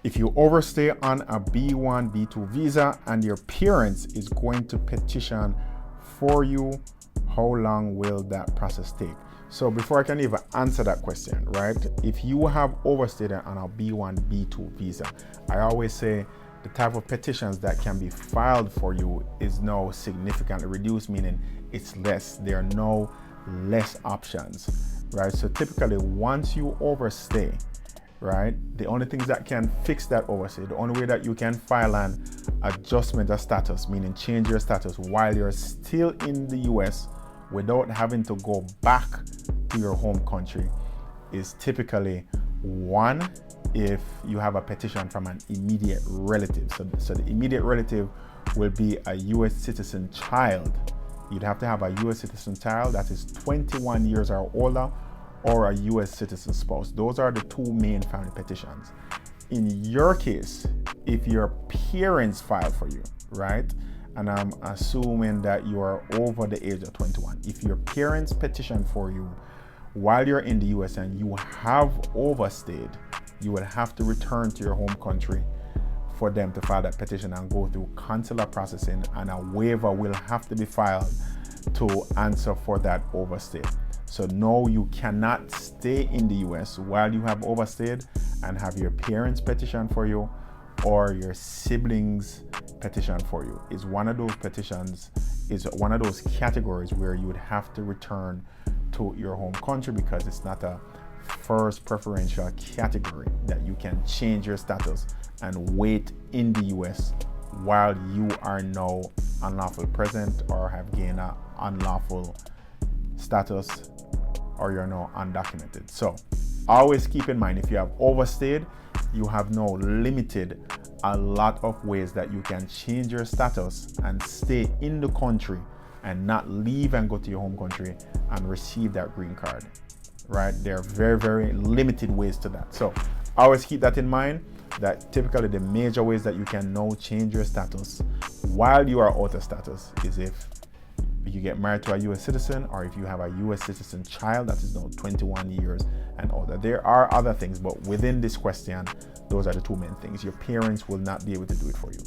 If you overstay on a B1, B2 visa and your parents is going to petition for you, how long will that process take? So before I can even answer that question, right? If you have overstayed on a B1, B2 visa, I always say the type of petitions that can be filed for you is now significantly reduced, meaning it's less. There are no less options, right? So typically once you overstay, right, the only things that can fix that overstay, the only way that you can file an adjustment of status, meaning change your status while you're still in the US without having to go back to your home country, is typically one, if you have a petition from an immediate relative. So the immediate relative will be a US citizen child. You'd have to have a US citizen child that is 21 years or older, or a US citizen spouse. Those are the two main family petitions. In your case, if your parents file for you, right? And I'm assuming that you are over the age of 21. If your parents petition for you while you're in the US and you have overstayed, you will have to return to your home country for them to file that petition and go through consular processing, and a waiver will have to be filed to answer for that overstay. So no, you cannot stay in the US while you have overstayed and have your parents petition for you or your siblings petition for you. Is one of those petitions, is one of those categories where you would have to return to your home country because it's not a first preferential category that you can change your status and wait in the US while you are now unlawful present or have gained an unlawful status, or you're now undocumented. So always keep in mind, if you have overstayed, you have now limited a lot of ways that you can change your status and stay in the country and not leave and go to your home country and receive that green card, right? There are very, very limited ways to that. So always keep that in mind, that typically the major ways that you can now change your status while you are out of status is if you get married to a US citizen, or if you have a US citizen child that is now 21 years and older. There are other things, but within this question, those are the two main things. Your parents will not be able to do it for you.